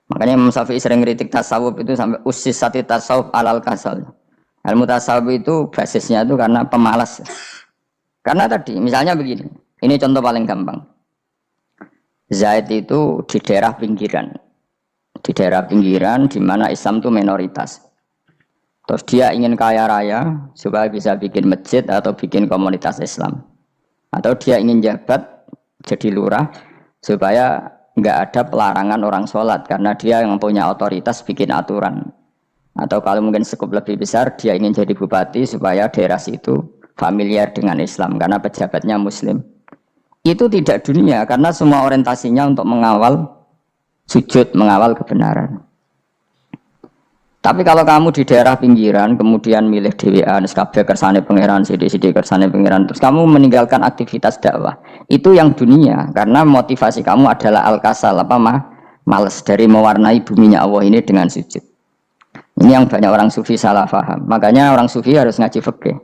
Makanya Imam Syafi'i sering kritik tasawuf itu sampai usis sati tasawuf alal kasal. Ilmu tasawuf itu basisnya itu karena pemalas. Karena tadi misalnya begini, ini contoh paling gampang. Zaid itu di daerah pinggiran, di mana Islam itu minoritas. Terus dia ingin kaya raya supaya bisa bikin masjid atau bikin komunitas Islam. Atau dia ingin jabat jadi lurah supaya nggak ada pelarangan orang sholat karena dia yang punya otoritas bikin aturan. Atau kalau mungkin cukup lebih besar dia ingin jadi bupati supaya daerah situ familiar dengan Islam karena pejabatnya Muslim. Itu tidak dunia karena semua orientasinya untuk mengawal sujud, mengawal kebenaran. Tapi kalau kamu di daerah pinggiran, kemudian milih DWA, kabeh kersane pangeran, sidik-sidik kersane pangeran, terus kamu meninggalkan aktivitas dakwah, itu yang dunia, karena motivasi kamu adalah al-kasal, males dari mewarnai buminya Allah ini dengan sujud. Ini yang banyak orang sufi salah paham. Makanya orang sufi harus ngaji fikih.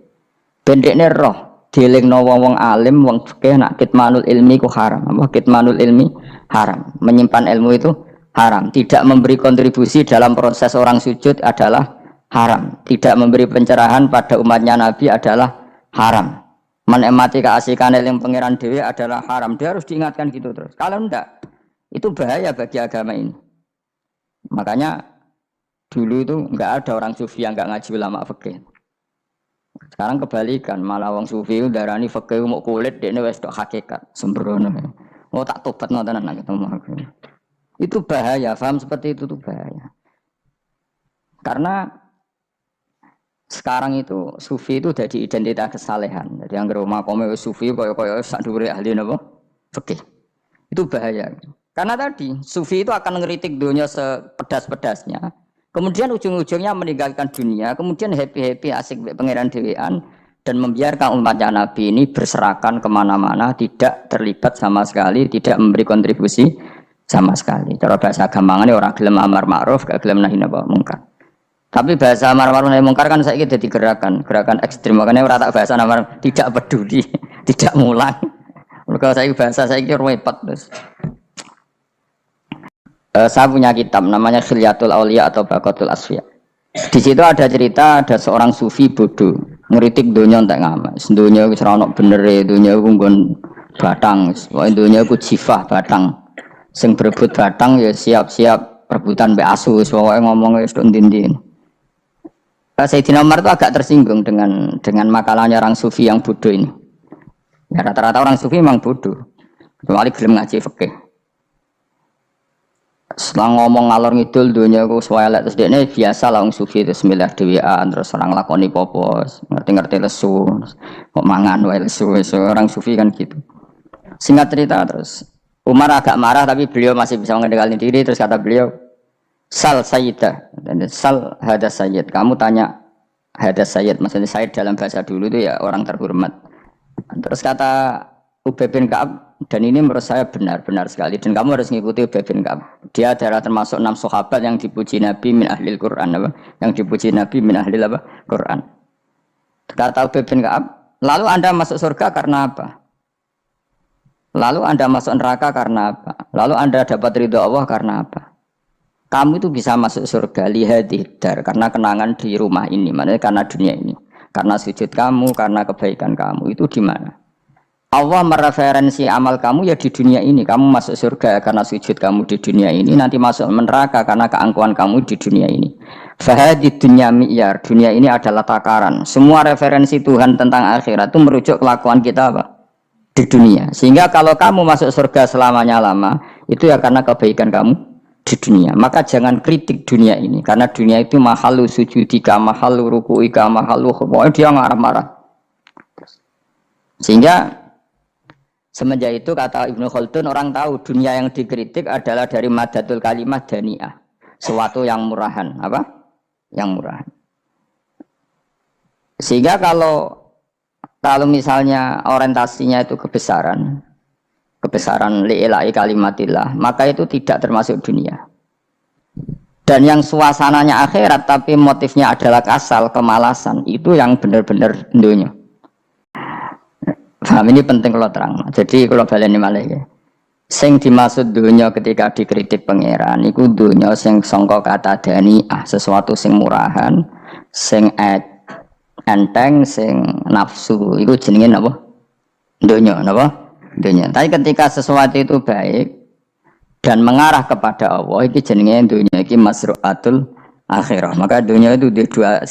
Bendekne roh, dielingno wong alim, wong fikih nak kitmanul ilmi ku haram. Apa kitmanul ilmi haram. Menyimpan ilmu itu haram. Tidak memberi kontribusi dalam proses orang sujud adalah haram. Tidak memberi pencerahan pada umatnya Nabi adalah haram. Menikmati keasikan ilmu pangeran dewi adalah haram. Dia harus diingatkan gitu terus. Kalau enggak, itu bahaya bagi agama ini. Makanya dulu itu enggak ada orang sufi yang enggak ngaji ulama fikih. Sekarang kebalikan, malah orang sufi darani fikih mau kulit dekne wis tok hakikat sembrono. Oh tak tobat ngoten nang ketemu aku. Itu bahaya, paham seperti itu tuh bahaya. Karena sekarang itu sufi itu jadi identitas kesalehan. Jadi yang rumah kome sufi koyo sak dhuwure ahli napa? Fikih. Itu bahaya. Karena tadi sufi itu akan ngeritik dunia sepedas-pedasnya. Kemudian ujung-ujungnya meninggalkan dunia, kemudian happy-happy asik pangeran dewean dan membiarkan umatnya Nabi ini berserakan kemana-mana, tidak terlibat sama sekali, tidak memberi kontribusi sama sekali. Cara bahasa gampangannya orang gelem amar ma'ruf, gak gelem nahi mungkar. Tapi bahasa amar ma'ruf nahi mungkar kan saiki dadi gerakan ekstrem. Makanya ora tak bahasa amar tidak peduli, tidak mulang. Mergo saiki bahasa saiki repot terus. Saya punya kitab namanya Khilyatul Auliya atau Baqatul Asfiya. Di situ ada cerita ada seorang sufi bodoh ngeritik dunia entek ngamak. Dunia wis ora ono benere, dunia ku nggon batang, dunia ku jifah batang. Sing berebut batang ya siap-siap rebutan mbek asu, pokoke ngomong wis ndi-ndi. Sayyidina Umar itu agak tersinggung dengan makalahnya orang sufi yang bodoh ini. Ya rata-rata orang sufi memang bodoh. Kecuali gelem ngaji fikih. Setelah ngomong ngalor ngidul dunia ku swelek terus dekne biasa lah wong sufi terus milih dhewean terus orang lakoni popos ngerti-ngerti lesu kok mangan wae lesu orang sufi kan gitu. Singkat cerita terus Umar agak marah tapi beliau masih bisa mengendalikan diri terus kata beliau sal sayyidah dan sal hadas sayyid kamu tanya hadas sayyid maksudnya sayyid dalam bahasa dulu itu ya orang terhormat. Terus kata Ubay bin Ka'ab dan ini menurut saya benar-benar sekali dan kamu harus mengikuti Ubay bin Ka'ab. Dia adalah termasuk 6 sahabat yang dipuji Nabi min ahlil Quran apa? Yang dipuji Nabi min ahlil apa? Quran. Kata Ubay bin Ka'ab, lalu Anda masuk surga karena apa? Lalu Anda masuk neraka karena apa? Lalu Anda dapat ridho Allah karena apa? Kamu itu bisa masuk surga lihadidar karena kenangan di rumah ini, maksudnya karena dunia ini. Karena sujud kamu, karena kebaikan kamu itu di mana? Allah mereferensi amal kamu ya di dunia ini. Kamu masuk surga karena sujud kamu di dunia ini. Nanti masuk neraka karena keangkuhan kamu di dunia ini. Fahadi dunia mi'yar. Dunia ini adalah takaran. Semua referensi Tuhan tentang akhirat itu merujuk kelakuan kita apa? Di dunia. Sehingga kalau kamu masuk surga selamanya lama, itu ya karena kebaikan kamu di dunia. Maka jangan kritik dunia ini. Karena dunia itu mahalu sujudika, mahalu ruku'ika, mahalu pokoknya dia marah-marah. Sehingga semenjak itu kata Ibnu Khaldun orang tahu dunia yang dikritik adalah dari madatul kalimah dani'ah. Suatu yang murahan. Apa? Yang murahan. Sehingga kalau misalnya orientasinya itu kebesaran li'ilai kalimatillah, maka itu tidak termasuk dunia. Dan yang suasananya akhirat tapi motifnya adalah kasal, kemalasan, itu yang benar-benar dunia. Paham ini penting kalau terang. Jadi kalau baleni malih ya. Sing dimaksud dunya ketika dikritik pangeran iku dunya sing sangka kata daniah, sesuatu sing murahan, sing enteng, sing nafsu. Iku jenenge napa? Dunya, napa? Dunya. Tapi ketika sesuatu itu baik dan mengarah kepada Allah, iki jenenge dunya iki masru'atul akhirah. Maka dunia itu di dua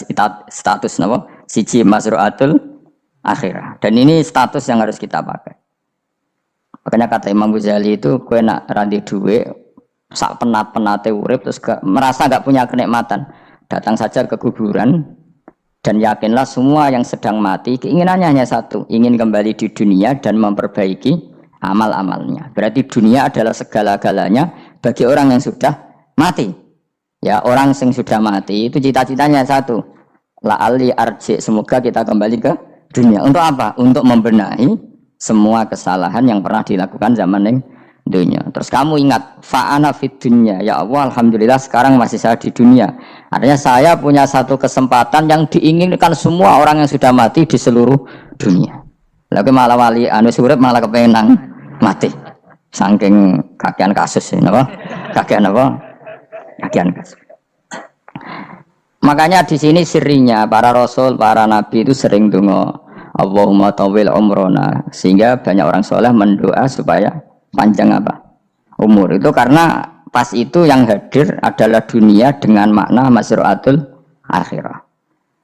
status napa? Siji masru'atul akhirah. Dan ini status yang harus kita pakai. Makanya kata Imam Ghazali itu kowe nak randi duwe sak penat-penate urip terus merasa enggak punya kenikmatan, datang saja ke kuburan dan yakinlah semua yang sedang mati keinginannya hanya satu, ingin kembali di dunia dan memperbaiki amal-amalnya. Berarti dunia adalah segala-galanya bagi orang yang sudah mati. Ya, orang yang sudah mati itu cita-citanya satu. La'ali arji, semoga kita kembali ke dunia. Untuk apa? Untuk membenahi semua kesalahan yang pernah dilakukan zaman yang dunia. Terus kamu ingat, fa'ana fid dunya. Ya Allah, alhamdulillah sekarang masih saya di dunia. Artinya saya punya satu kesempatan yang diinginkan semua orang yang sudah mati di seluruh dunia. Lalu malah wali anu surip malah kepengen mati. Saking kakean kasus ini, apa? Kakean apa? Kakean kasus. Makanya di sini sirinya para rasul, para nabi itu sering donga Allahumma tawil umrona, sehingga banyak orang soleh mendoa supaya panjang apa? Umur. Itu karena pas itu yang hadir adalah dunia dengan makna masru'atul akhirah.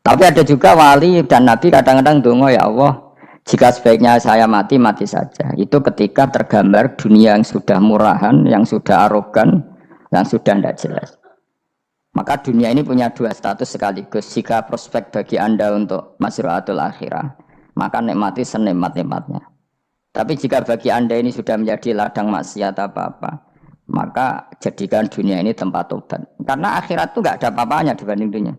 Tapi ada juga wali dan nabi kadang-kadang donga, ya Allah, jika sebaiknya saya mati, mati saja. Itu ketika tergambar dunia yang sudah murahan, yang sudah arogan, yang sudah tidak jelas. Maka dunia ini punya dua status sekaligus. Jika prospek bagi Anda untuk masru'atul akhirah, maka nikmati senikmat-nikmatnya. Tapi jika bagi Anda ini sudah menjadi ladang maksiat apa-apa, maka jadikan dunia ini tempat tobat. Karena akhirat itu nggak ada apa-apanya dibanding dunia.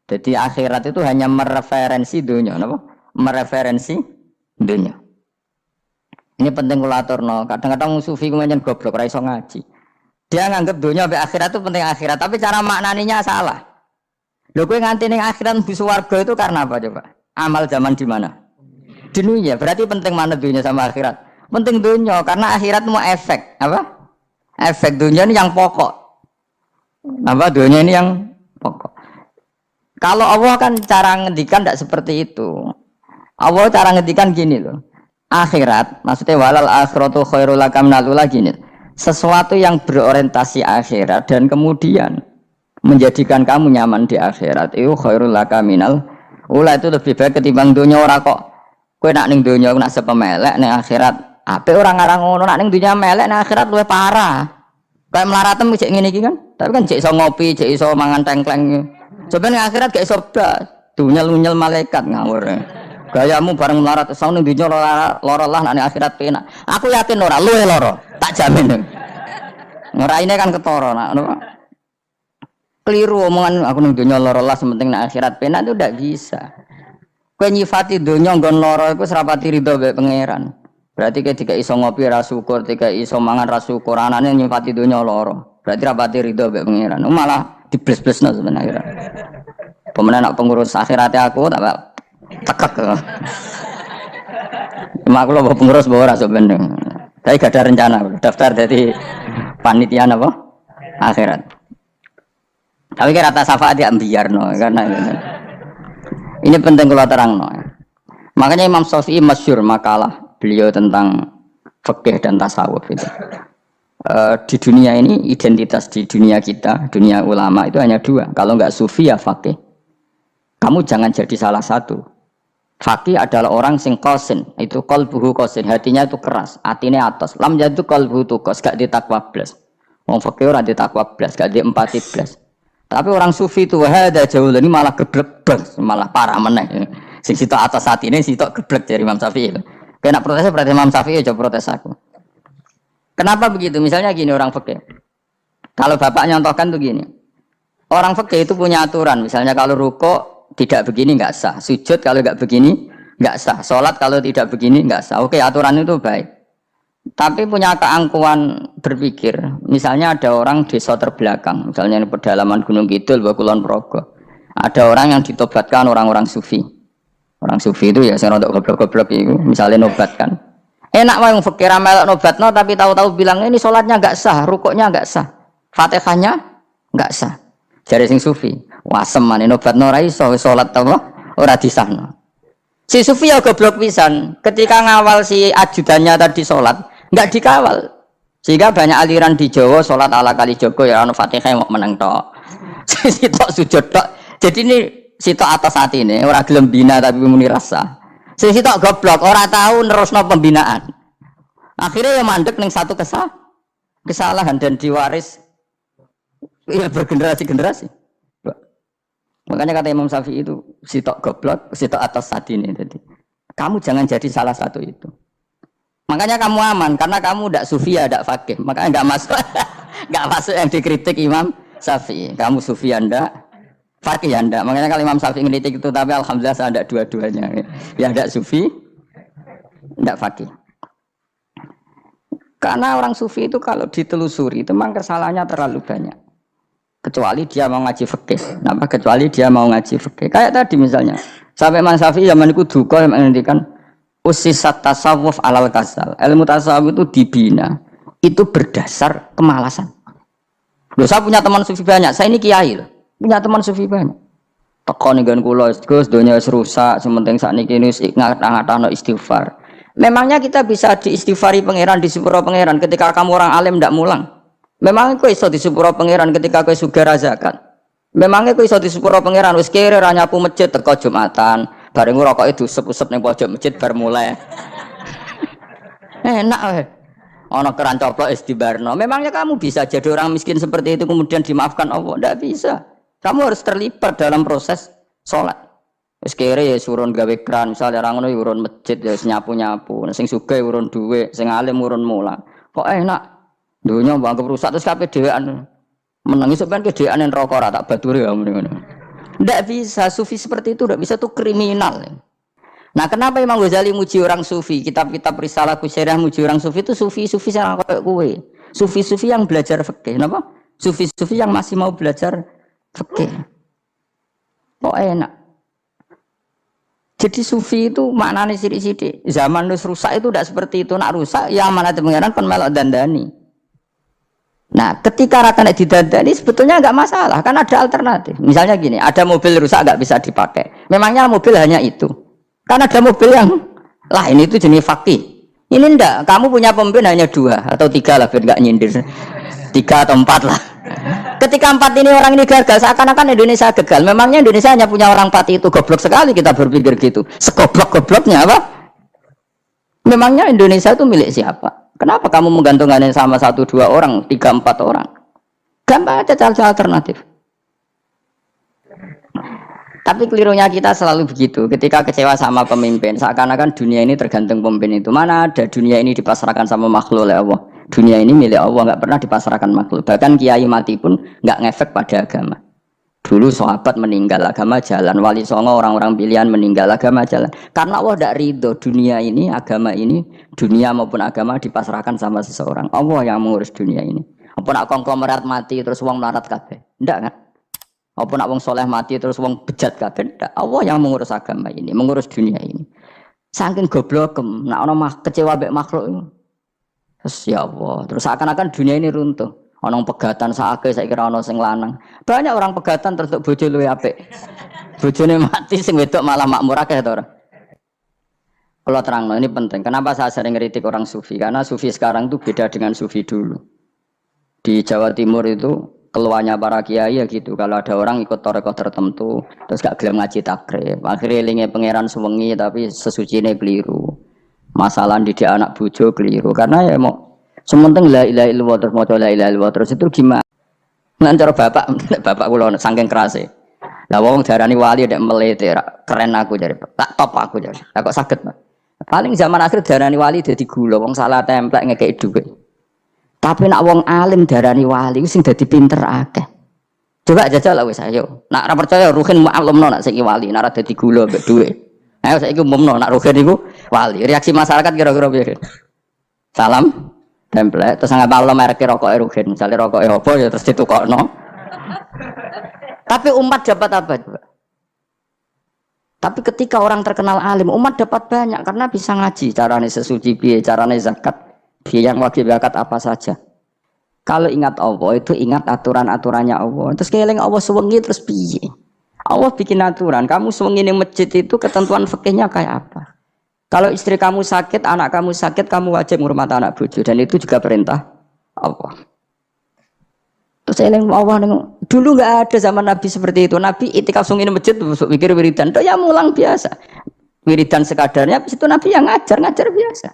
Jadi akhirat itu hanya mereferensi dunia, apa? Mereferensi dunia. Ini penting kula aturno. Kadang-kadang sufi kemudian goblok ra iso ngaji. Dia nganggap dunia sampai akhirat itu penting akhirat, tapi cara maknaninya salah. Lho kowe nganti ning akhirat mlebu swarga itu karena apa coba? Amal zaman di mana? Di dunia. Berarti penting mana dunia sama akhirat? Penting dunia karena akhirat mau efek, apa? Efek dunia ini yang pokok. Apa dunia ini yang pokok. Kalau Allah kan cara ngendikan tidak seperti itu. Allah cara ngendikan gini loh. Akhirat, maksudnya walal akhiratu khairul lakam nalula gini. Sesuatu yang berorientasi akhirat dan kemudian menjadikan kamu nyaman di akhirat itu khairul lakaminal ula, itu lebih baik ketimbang dunia. Ora kok kowe nak ning dunia nak sepemelek ning akhirat apik ora ngarang ngono, nak ning dunia melek ning akhirat luwih parah. Kayak melaratem cek ngene iki kan. Tapi kan cek iso ngopi, cek iso mangan tengkleng. Coba ning akhirat gak iso blas. Dunyel-unyel malaikat ngawur. Gayamu bareng melarat ning dunia lara lah nak ning akhirat penak. Aku yakin ora luwih lara, tak jamin. Ngeraine kan ketara nak keliru omongan aku ning dunia lara lah sementing nak akhirat penak itu ndak bisa. Kowe nyifati dunia nggon lara iku serapati ridho mbek pangeran. Berarti ketika iso ngopi ra syukur, ketika iso mangan ra syukur, anane nyifati dunia lara. Berarti rapati ridho mbek pangeran. Malah dibles-blesno sebenarnya. Pemenang nak pengurus akhirate aku tak tekek. Mak kula bawa pengurus bawa ora sebenarnya. Tapi gak ada rencana daftar jadi panitia apa? Akhirat. Tapi kira rata syafaat ya ambiarno karena ini penting kalau terangno. Makanya Imam Syafi'i masyhur makalah beliau tentang fikih dan tasawuf itu. Di dunia ini identitas di dunia kita, dunia ulama itu hanya dua. Kalau enggak sufi ya fakih. Kamu jangan jadi salah satu. Fakih adalah orang sing qasin, itu qalbuhu qasin, hatinya itu keras, atine atos. Lam jadu qalbuhu tuqas, gak ditakwa blas. Wong fakih ora ditakwa blas, gak diempati blas. Tapi orang sufi itu hada jauh ini malah geblek blas, malah parah meneh. Sing sitok atas atine sitok geblek dari Imam Syafi'i. Kena protesnya berarti Imam Syafi'i coba protes aku. Kenapa begitu? Misalnya gini orang fakih. Kalau bapak nyontohkan tuh gini. Orang fakih itu punya aturan, misalnya kalau rukuk tidak begini nggak sah, sujud kalau nggak begini nggak sah, sholat kalau tidak begini nggak sah. Oke, aturan itu baik. Tapi punya keangkuhan berpikir, misalnya ada orang desa terbelakang, misalnya di pedalaman Gunung Kidul, Kulon Progo, ada orang yang ditobatkan orang-orang sufi. Orang sufi itu ya saya rodok goblok-goblok itu, misalnya nobatkan. Enak wae wong fakir melok nobatno tapi tahu-tahu bilang ini sholatnya enggak sah, rukuknya enggak sah, Fatihahnya enggak sah. Jare sing sufi, wasem maneh nobatno ora iso salat apa ora disahno. Si sufi ya goblok pisan, ketika ngawal si ajudannya tadi sholat enggak dikawal. Sehingga banyak aliran di Jawa sholat ala kali Joko ya anu Fatihah mau meneng tok. Sitok sujud tok. Jadi ini sitok atas hati ini ora gelem bina tapi muni rasa. Sitok goblok ora tahu nerusno pembinaan. Akhirnya ya mandek ning satu kesalahan dan diwaris ya bergenerasi-generasi. Makanya kata Imam Syafi'i itu sitok goblok, sitok atas hati ini. Jadi kamu jangan jadi salah satu itu. Makanya kamu aman karena kamu tidak sufia, tidak fakih. Makanya nggak masuk, nggak masuk yang dikritik Imam Syafi'i. Kamu sufia ndak, fakih ndak. Makanya kalau Imam Syafi'i ngeritik itu, tapi alhamdulillah saya ada dua-duanya. Yang ndak sufi, ndak fakih. Karena orang sufi itu kalau ditelusuri itu memang kesalahannya terlalu banyak. Kecuali dia mau ngaji fikih. Kenapa? Kecuali dia mau ngaji fikih. Kayak tadi misalnya, sampai Imam Syafi'i zaman itu duka yang menghentikan usisat tasawuf alal kasal. Ilmu tasawuf itu dibina itu berdasar kemalasan. Loh, saya punya teman sufi banyak. Saya ini kiai loh. Punya teman sufi banyak. Teko ning kula Gus donya wis rusak, sementing sakniki wis ngatah-ngatahno istighfar. Memangnya kita bisa diistighfari pangeran, disepuro pangeran ketika kamu orang alim ndak mulang? Memangnya kowe iso disepuro pangeran ketika kowe sugih zakat? Memangnya kowe iso disepuro pangeran wis kere ra nyapu masjid teko Jumatan? Bareng rokok itu usep-usep ning pojok masjid bar mulai. Enak weh. Ana keran coplok istibarno. Memangnya kamu bisa jadi orang miskin seperti itu kemudian dimaafkan Allah? Tidak bisa. Kamu harus terlibat dalam proses sholat. Wis kere ya urun gawe keran, misalnya orang ngono urun masjid ya nyapu-nyapu. Sing sugih urun dhuwit, sing alim urun mulang. Kok enak. Dunya mbok rusak terus kabeh dhewean. Menangi sampean kedhewean neraka ora tak baturi ya ngono. Tidak bisa, sufi seperti itu tidak bisa, itu kriminal. Nah kenapa Imam Ghazali muji orang sufi, kitab-kitab risalah kusyariah muji orang sufi itu sufi-sufi yang kayak kue, sufi-sufi yang belajar fikih, kenapa? Sufi-sufi yang masih mau belajar fikih. Kok enak? Jadi sufi itu maknanya sidik-sidik, zaman lu rusak itu tidak seperti itu, nak rusak ya amanat pengiran kan melok dandani. Nah, ketika rakan didandani sebetulnya nggak masalah, kan ada alternatif. Misalnya gini, ada mobil rusak nggak bisa dipakai. Memangnya mobil hanya itu? Kan ada mobil yang lah ini itu jenis fakih. Ini enggak, kamu punya pemimpin hanya 2 atau 3 lah, biar nggak nyindir. 3 atau 4 lah. Ketika 4 ini orang ini gagal, seakan-akan Indonesia gagal. Memangnya Indonesia hanya punya orang 4 itu, goblok sekali kita berpikir gitu. Segoblok-gobloknya apa? Memangnya Indonesia itu milik siapa? Kenapa kamu menggantungkannya sama 1-2 orang, 3-4 orang? Gampang aja cara alternatif. Tapi kelirunya kita selalu begitu. Ketika kecewa sama pemimpin, seakan-akan dunia ini tergantung pemimpin itu. Mana ada dunia ini dipasrahkan sama makhluk oleh Allah. Dunia ini milik Allah, nggak pernah dipasrahkan makhluk. Bahkan kiai mati pun nggak ngefek pada agama. Dulu sahabat meninggal agama jalan, wali songo orang-orang pilihan meninggal agama jalan. Karena Allah tidak ridho dunia ini, agama ini, dunia maupun agama dipasrahkan sama seseorang. Allah yang mengurus dunia ini. Apa nak konglomerat mati terus uang melarat kabeh? Tidak kan? Apa nak wong soleh mati terus wong bejat kabeh? Tidak. Allah yang mengurus agama ini, mengurus dunia ini. Saking goblokem, nak ono kecewa mbek makhluk ini. Terus ya Allah, terus seakan-akan dunia ini runtuh. Orang pegatan saake saya kira ono sing lanang. Banyak orang pegatan terus bojo luwe apik. Bojone mati sing wedok malah makmur akeh to ora. Kalau terangno ini penting. Kenapa saya sering ngeritik orang sufi? Karena sufi sekarang itu beda dengan sufi dulu. Di Jawa Timur itu keluarnya para kiai ya gitu. Kalau ada orang ikut tarekat tertentu terus gak gelem ngaji takrib. Akhirnya elinge pangeran suwengi tapi sesucine keliru. Masalah didik anak bojo keliru. Karena ya mau sementing la ilaha illallah terus maca la ilaha illallah terus itu gimana? Nang cara bapak kula saking kerase. Lah wong darani wali nek melete keren aku jare. Tak top aku jare. Lah kok saged, Pak? Paling zaman akhir darani wali dadi gula wong salah templek ngekeki dhuwit. Tapi nak wong alim darani wali sing dadi pinter akeh. Coba jajal lah wis ayo. Nak ora percaya Ruhin maklumno nak saiki wali, nak ora dadi gula mbek dhuwit. Ayo saiki umumno nak Ruhin iku wali. Reaksi masyarakat kira-kira piye? Salam template terus nggak maklum merek rokok Ruhin, misalnya rokok apa ya terus ditukokno. Tapi umat dapat apa juga? Tapi ketika orang terkenal alim, umat dapat banyak karena bisa ngaji, carane sesuci piye, carane zakat, piye yang wajib zakat apa saja. Kalau ingat Allah itu ingat aturan-aturannya Allah. Terus keling Allah sewengi terus piye? Allah bikin aturan, kamu sewengi ning masjid itu ketentuan fikihnya kayak apa? Kalau istri kamu sakit, anak kamu sakit, kamu wajib ngurmat anak bojo dan itu juga perintah Allah. Terus eling Allah dulu nggak ada zaman Nabi seperti itu. Nabi itikaf sungguh di masjid mikir wiridan, itu ya mulang biasa. Wiridan sekadarnya, habis itu Nabi yang ngajar biasa.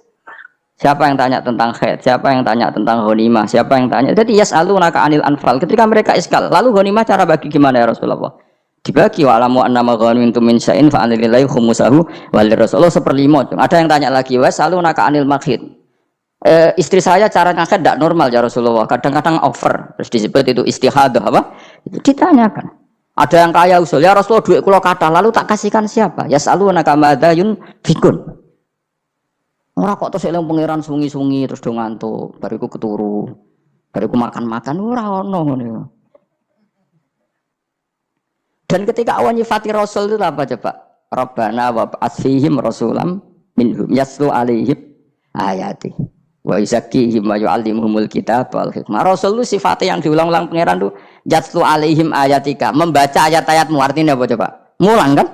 Siapa yang tanya tentang haid, siapa yang tanya tentang ghanimah, siapa yang tanya. Jadi yas'alunaka anil anfal. Ketika mereka iskal, lalu ghanimah cara bagi gimana ya Rasulullah? Dibagi wa alamu annama ghanimtum min syai'in fa anilillahi khumusahu wa lirrasulullah 1/5. Ada yang tanya lagi, was'alunaka anil makhid. Istri saya cara ngakad tidak normal ya Rasulullah, kadang-kadang over, terus disebut itu istihadah apa? Itu ditanyakan. Ada yang kaya usul, ya Rasulullah duit kula kathah, lalu tak kasihkan siapa? Yas'alunaka madzayun fikun. Ora kok terus eling pangeran sungi-sungi terus do ngantuk, bariku keturu. Bariku makan-makan ora ono ngono. Dan ketika awan nyifati Rasul itu apa coba? Rabbana wa ba'atsihim rasulam minhum yaslu alaihim ayati wa yuzakkihim wa yu'allimuhumul kitab wal hikmah. Rasul itu sifatnya yang diulang-ulang pangeran itu yaslu alaihim ayatika, membaca ayat-ayatmu, artinya apa coba? Mulang kan?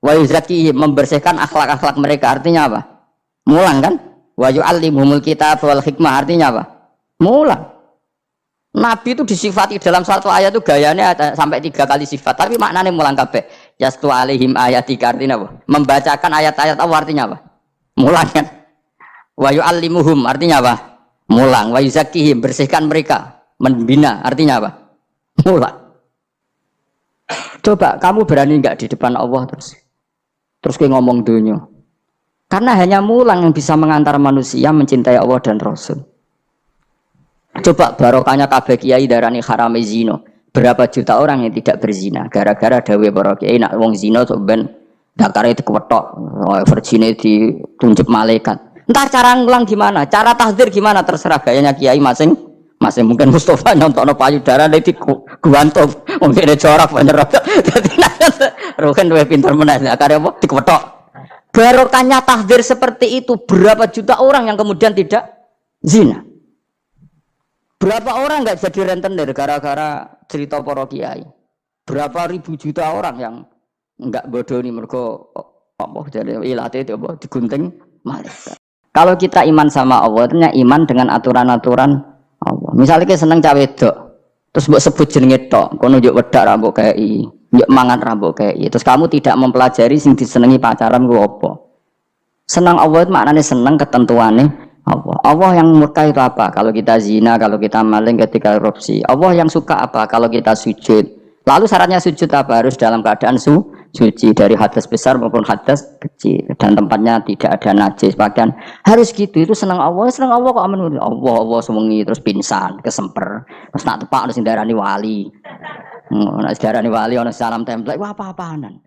Wa yuzakkihim, membersihkan akhlak-akhlak mereka, artinya apa? Mulang kan? Wa yu'allimuhumul kitab wal hikmah, artinya apa? Mulang. Nabi itu disifati dalam satu ayat itu gayanya sampai 3 kali sifat, tapi maknanya mulang kabeh. Yastu alaihim ayatika, artinya apa? Membacakan ayat-ayat Allah, artinya apa? Mulang kan? Wa yu'allimuhum, artinya apa? Mulang. Wa yuzakkihim, bersihkan mereka, membina, artinya apa? Mulang. Coba kamu berani enggak di depan Allah terus kayak ngomong dunia? Karena hanya mulang yang bisa mengantar manusia mencintai Allah dan Rasul. Coba barokahnya kabeh kiai darani harame zina. Berapa juta orang yang tidak berzina gara-gara dawe para kiai nak wong zina sok ben dakare dikwetok, virgine ditunjuk malaikat. Entar cara ngulang gimana? Cara tahdzir gimana? Terserah gayanya kiai masing-masing. Mungkin Mustafa nyontokno payudara nek diguantung, mungkin corak bener. Dadi roken luwih pinter meneh dakare apa dikwetok. Barokahnya tahdzir seperti itu, berapa juta orang yang kemudian tidak zina? Berapa orang nggak jadi rentenir gara-gara cerita para kiai? Berapa ribu juta orang yang nggak bodoni mergo apa jadi ilate itu apa digunting malaikat. Kalau kita iman sama Allah, ternyata iman dengan aturan-aturan Allah. Misalnya kita seneng cawe wedok, terus mbok sebut jenenge tok, kono njuk wedak ra mbok kei. Yuk mangan rambut kayak itu. Terus kamu tidak mempelajari sing disenengi pacaran gue apa? Senang Allah itu maknanya senang ketentuannya Allah. Allah yang murka itu apa? Kalau kita zina, kalau kita maling, ketika korupsi. Allah yang suka apa? Kalau kita sujud. Lalu syaratnya sujud apa? Harus dalam keadaan suci dari hadas besar maupun hadas kecil dan tempatnya tidak ada najis. Bahkan harus gitu. Itu senang Allah. Senang Allah kok aman. Allah semengi terus pingsan, kesemper. Terus nak tepak terus darani wali. Nah, sejarah ini wali, orang salam template, wah apa-apaanan.